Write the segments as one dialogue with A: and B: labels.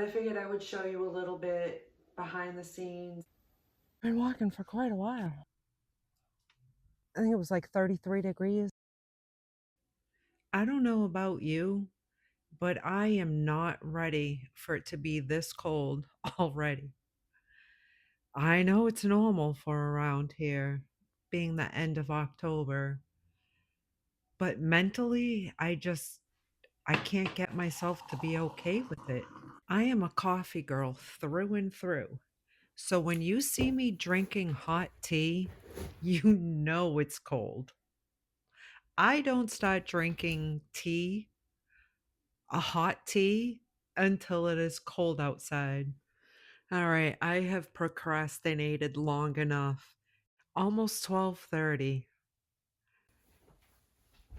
A: I figured I would show you a little bit behind the scenes.
B: Been walking for quite a while. I think it was like 33 degrees. I don't know about you, but I am not ready for it to be this cold already. I know it's normal for around here, being the end of October, but mentally, I can't get myself to be okay with it. I am a coffee girl through and through. So when you see me drinking hot tea, you know it's cold. I don't start drinking tea, a hot tea, until it is cold outside. All right, I have procrastinated long enough. Almost 12:30.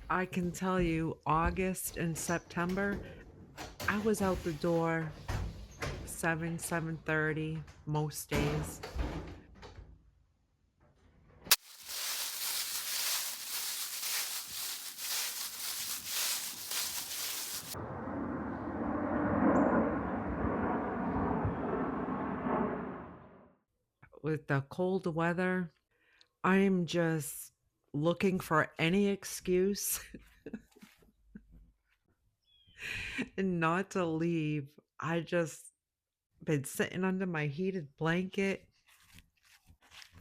B: I can tell you August and September, I was out the door 7:30 most days. With the cold weather, I'm just looking for any excuse not to leave. I just been sitting under my heated blanket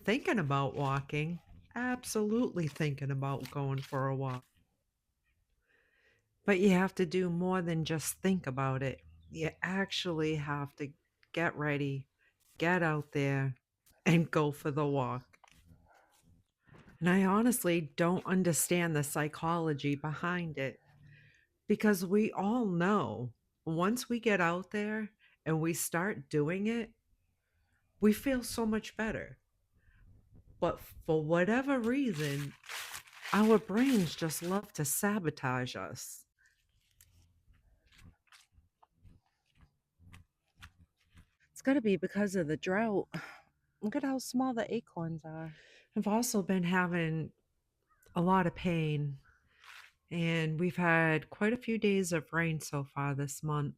B: thinking about walking. Absolutely thinking about going for a walk. But you have to do more than just think about it. You actually have to get ready, get out there, and go for the walk. And I honestly don't understand the psychology behind it because we all know once we get out there and we start doing it, we feel so much better. But for whatever reason, our brains just love to sabotage us. It's got to be because of the drought. Look at how small the acorns are. I've also been having a lot of pain, and we've had quite a few days of rain so far this month.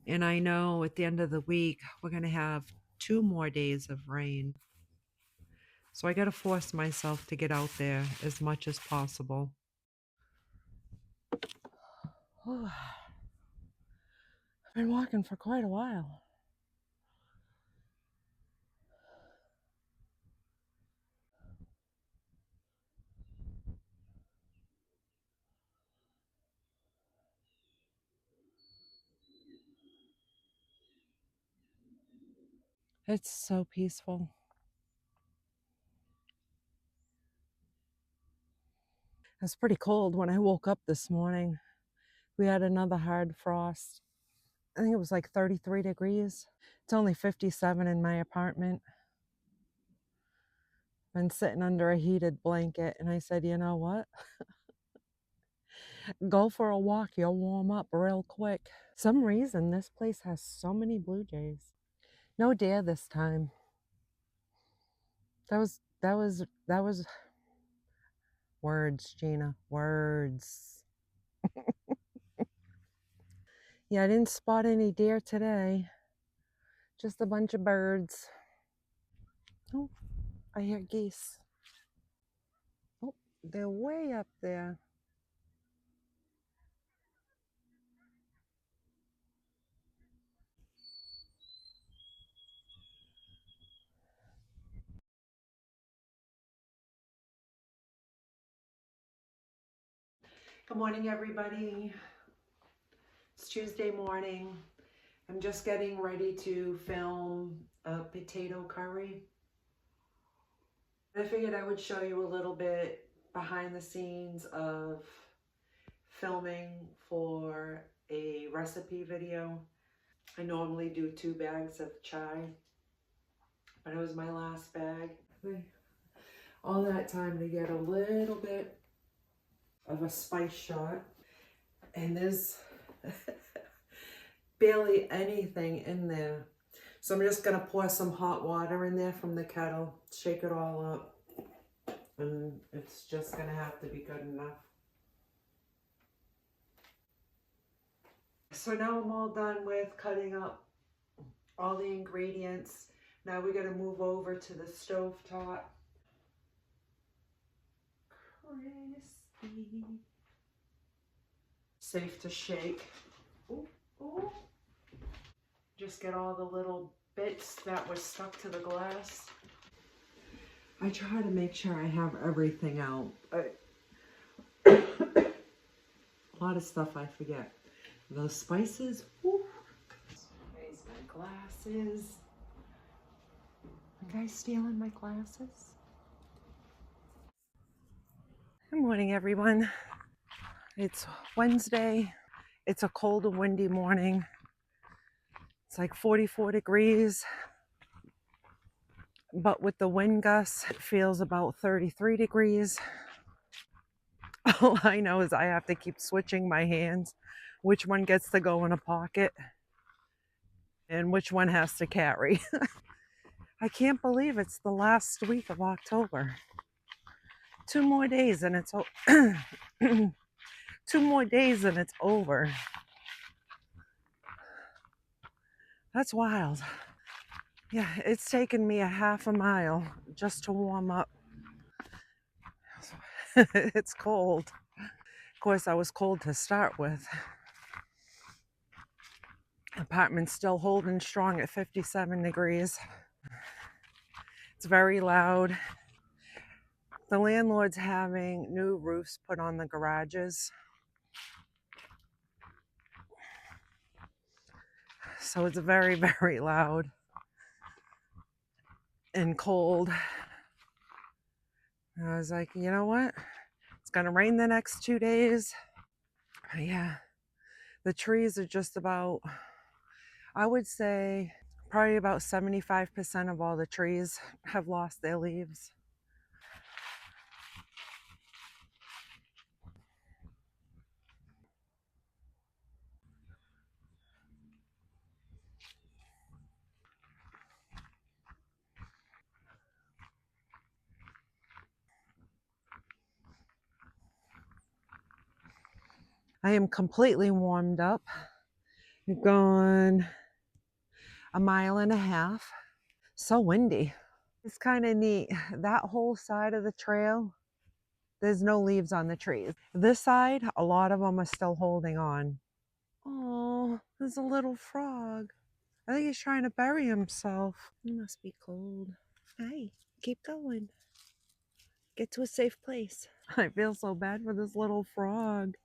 B: And I know at the end of the week, we're going to have 2 more days of rain. So I got to force myself to get out there as much as possible. I've been walking for quite a while. It's so peaceful. It was pretty cold when I woke up this morning. We had another hard frost. I think it was like 33 degrees. It's only 57 in my apartment. Been sitting under a heated blanket, and I said, you know what? Go for a walk. You'll warm up real quick. Some reason this place has so many blue jays. No deer this time. That was words, Gina. Words. Yeah, I didn't spot any deer today. Just a bunch of birds. Oh, I hear geese. Oh, they're way up there.
A: Good morning, everybody. It's Tuesday morning. I'm just getting ready to film a potato curry. I figured I would show you a little bit behind the scenes of filming for a recipe video. I normally do 2 bags of chai, but it was my last bag. All that time to get a little bit of a spice shot, and there's barely anything in there. So I'm just gonna pour some hot water in there from the kettle, shake it all up, and it's just gonna have to be good enough. So now I'm all done with cutting up all the ingredients. Now we got to move over to the stove top. Crispy. Safe to shake. Ooh, ooh. Just get all the little bits that were stuck to the glass. I try to make sure I have everything out. A lot of stuff I forget. Those spices. Woo. Here's my glasses. You guys stealing my glasses?
B: Good morning, everyone. It's Wednesday. It's a cold and windy morning. It's like 44 degrees, but with the wind gusts, it feels about 33 degrees. All I know is I have to keep switching my hands, which one gets to go in a pocket and which one has to carry. I can't believe it's the last week of October. 2 more days and it's 2 more days and it's over. That's wild. Yeah, it's taken me a half a mile just to warm up. It's cold. Of course, I was cold to start with. Apartment's still holding strong at 57 degrees. It's very loud. The landlord's having new roofs put on the garages. So it's very, very loud and cold. I was like, you know what? It's going to rain the next 2 days. But yeah, the trees are just about, I would say, probably about 75% of all the trees have lost their leaves. I am completely warmed up. We've gone a mile and a half. So windy. It's kind of neat. That whole side of the trail, there's no leaves on the trees. This side, a lot of them are still holding on. Oh, there's a little frog. I think he's trying to bury himself. He must be cold. Hi, keep going. Get to a safe place. I feel so bad for this little frog.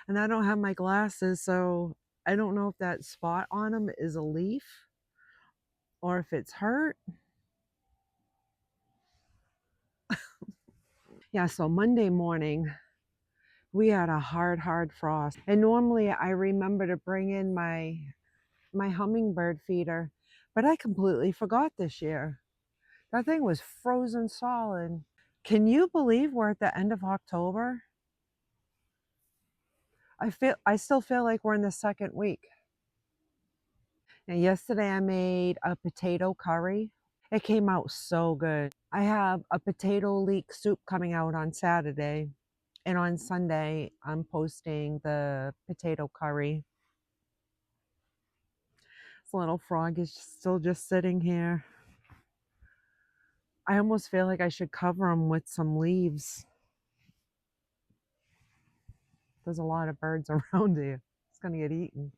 B: And I don't have my glasses, so I don't know if that spot on him is a leaf or if it's hurt. Yeah, so Monday morning, we had a hard frost. And normally I remember to bring in my hummingbird feeder, but I completely forgot this year. That thing was frozen solid. Can you believe we're at the end of October? I still feel like we're in the second week. Now, yesterday I made a potato curry. It came out so good. I have a potato leek soup coming out on Saturday, and on Sunday I'm posting the potato curry. This little frog is still just sitting here. I almost feel like I should cover him with some leaves. There's a lot of birds around here. It's gonna get eaten.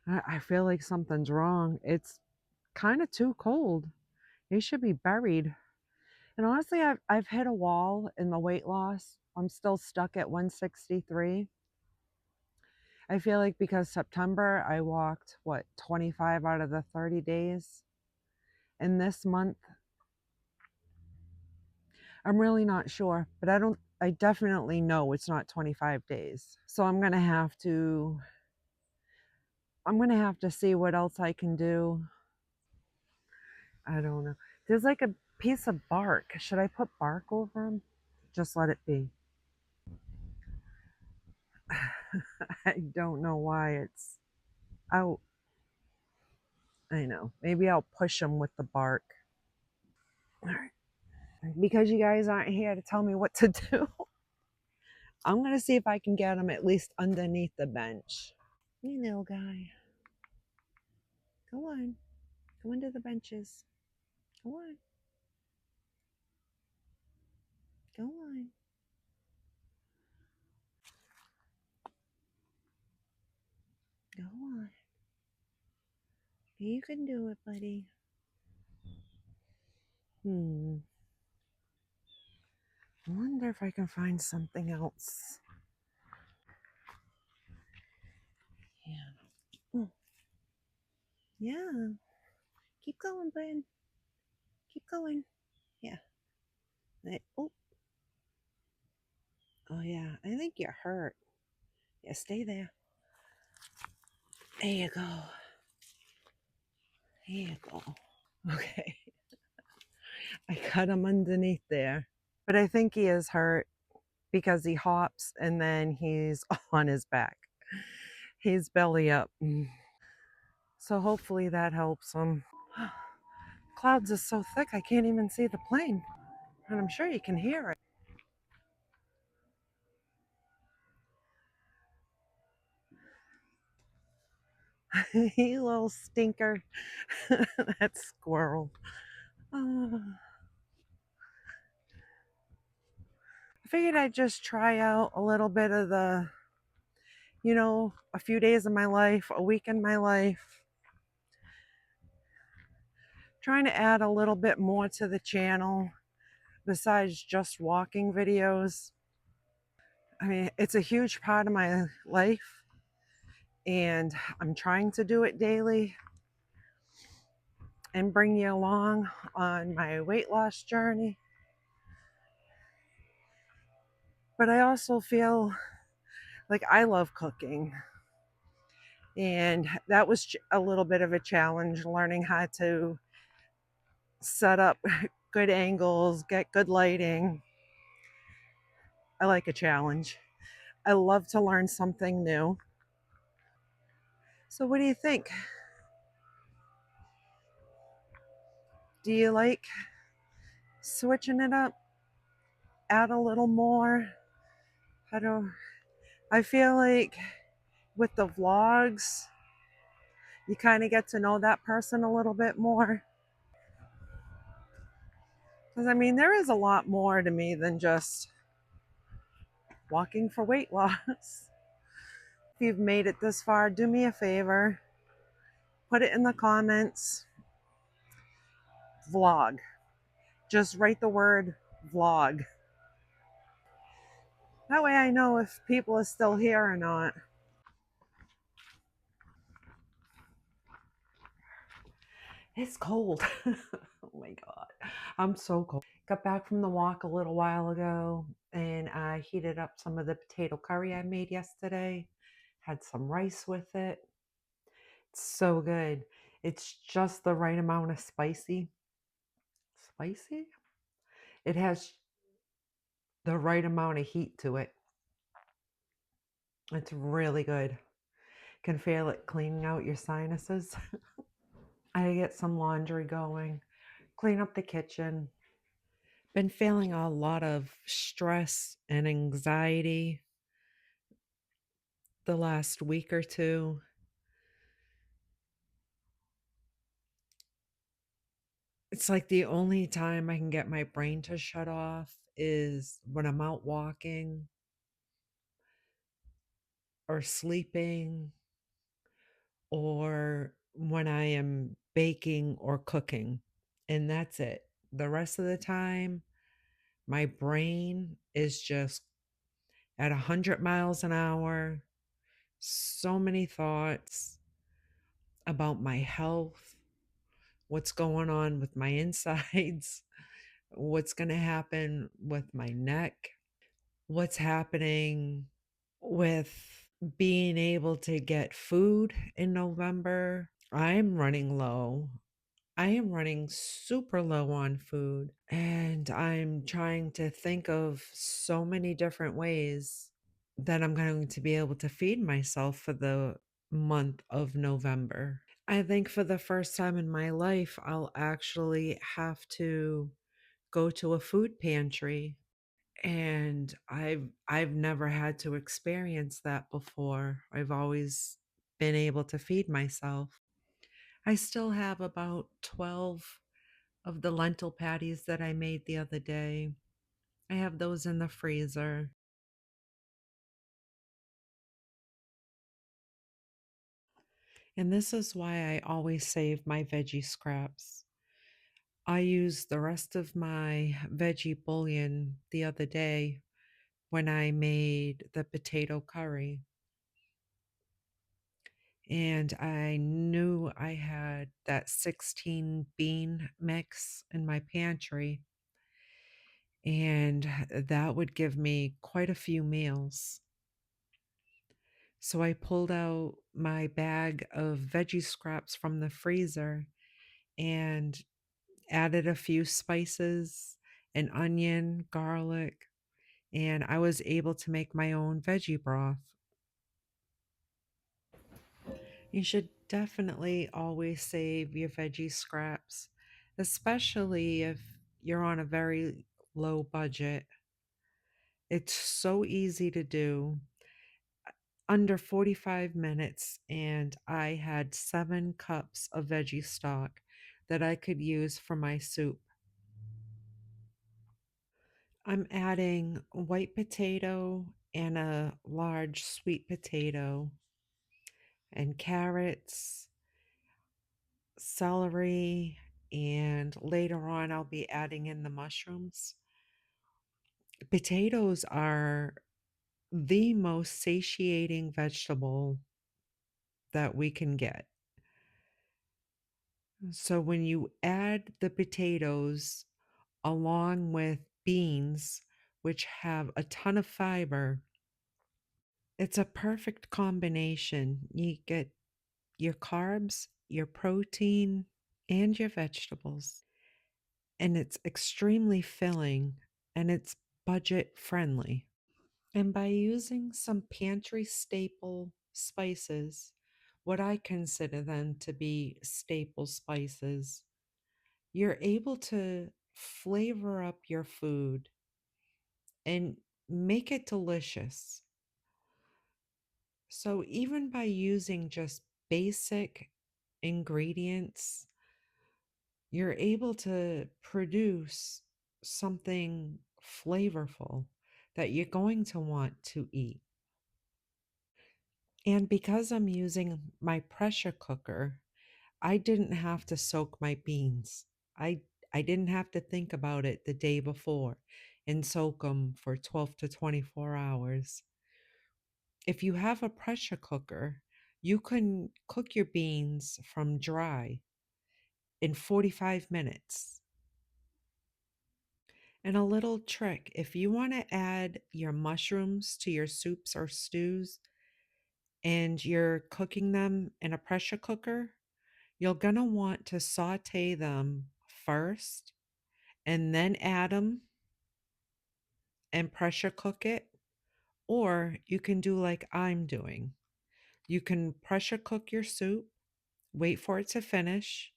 B: I feel like something's wrong. It's kind of too cold. They should be buried. And honestly, I've hit a wall in the weight loss. I'm still stuck at 163. I feel like because September I walked 25 out of the 30 days. And this month I'm really not sure, but I definitely know it's not 25 days. So I'm going to have to see what else I can do. I don't know. There's like a piece of bark. Should I put bark over them? Just let it be. I don't know why it's out. I know. Maybe I'll push them with the bark. All right. Because you guys aren't here to tell me what to do, I'm going to see if I can get him at least underneath the bench. Hey, little guy. Go on. Go under the benches. Go on. Go on. Go on. You can do it, buddy. I wonder if I can find something else. Yeah. Yeah. Keep going, bud. Keep going. Yeah. Oh. Oh, yeah. I think you're hurt. Yeah, stay there. There you go. There you go. Okay. I cut him underneath there. But I think he is hurt because he hops and then he's on his back. He's belly up. So hopefully that helps him. Clouds are so thick I can't even see the plane. And I'm sure you can hear it. You little stinker. That squirrel. I figured I'd just try out a little bit of the, a few days of my life, a week in my life. Trying to add a little bit more to the channel besides just walking videos. I mean, it's a huge part of my life and I'm trying to do it daily and bring you along on my weight loss journey. But I also feel like I love cooking. And that was a little bit of a challenge, learning how to set up good angles, get good lighting. I like a challenge. I love to learn something new. So what do you think? Do you like switching it up? Add a little more? I feel like with the vlogs, you kind of get to know that person a little bit more. Because I mean, there is a lot more to me than just walking for weight loss. If you've made it this far, do me a favor, put it in the comments. Vlog. Just write the word vlog. That way I know if people are still here or not. It's cold. Oh my God. I'm so cold. Got back from the walk a little while ago and I heated up some of the potato curry I made yesterday. Had some rice with it. It's so good. It's just the right amount of spicy. Spicy? It has the right amount of heat to it. It's really good. Can feel it cleaning out your sinuses. I get some laundry going, clean up the kitchen. Been feeling a lot of stress and anxiety the last week or two. It's like the only time I can get my brain to shut off is when I'm out walking or sleeping or when I am baking or cooking. And that's it. The rest of the time, my brain is just at 100 miles an hour. So many thoughts about my health, what's going on with my insides, what's going to happen with my neck, what's happening with being able to get food in November. I'm running low. I am running super low on food, and I'm trying to think of so many different ways that I'm going to be able to feed myself for the month of November. I think for the first time in my life, I'll actually have to go to a food pantry And I've never had to experience that before. I've always been able to feed myself. I still have about 12 of the lentil patties that I made the other day. I have those in the freezer. And this is why I always save my veggie scraps. I used the rest of my veggie bouillon the other day when I made the potato curry. And I knew I had that 16 bean mix in my pantry, and that would give me quite a few meals. So I pulled out my bag of veggie scraps from the freezer and added a few spices, an onion, garlic, and I was able to make my own veggie broth. You should definitely always save your veggie scraps, especially if you're on a very low budget. It's so easy to do. Under 45 minutes, and I had 7 cups of veggie stock that I could use for my soup. I'm adding white potato and a large sweet potato and carrots, celery, and later on I'll be adding in the mushrooms. Potatoes are the most satiating vegetable that we can get. So when you add the potatoes along with beans, which have a ton of fiber, it's a perfect combination. You get your carbs, your protein, and your vegetables. And it's extremely filling and it's budget friendly. And by using some pantry staple spices, what I consider them to be staple spices, you're able to flavor up your food and make it delicious. So, even by using just basic ingredients, you're able to produce something flavorful that you're going to want to eat. And because I'm using my pressure cooker, I didn't have to soak my beans. I I didn't have to think about it the day before and soak them for 12 to 24 hours. If you have a pressure cooker, you can cook your beans from dry in 45 minutes. And a little trick, if you want to add your mushrooms to your soups or stews and you're cooking them in a pressure cooker, you're going to want to saute them first and then add them and pressure cook it. Or you can do like I'm doing. You can pressure cook your soup, wait for it to finish,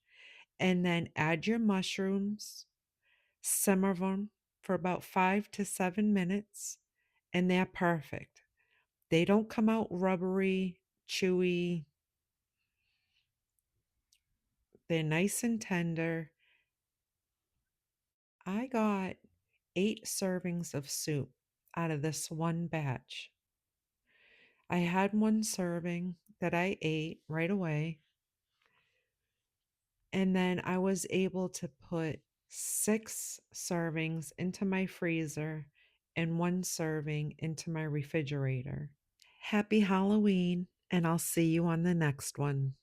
B: and then add your mushrooms, simmer them for about 5 to 7 minutes, and they're perfect. They don't come out rubbery, chewy. They're nice and tender. I got 8 servings of soup out of this one batch. I had one serving that I ate right away, and then I was able to put 6 servings into my freezer and 1 serving into my refrigerator. Happy Halloween, and I'll see you on the next one.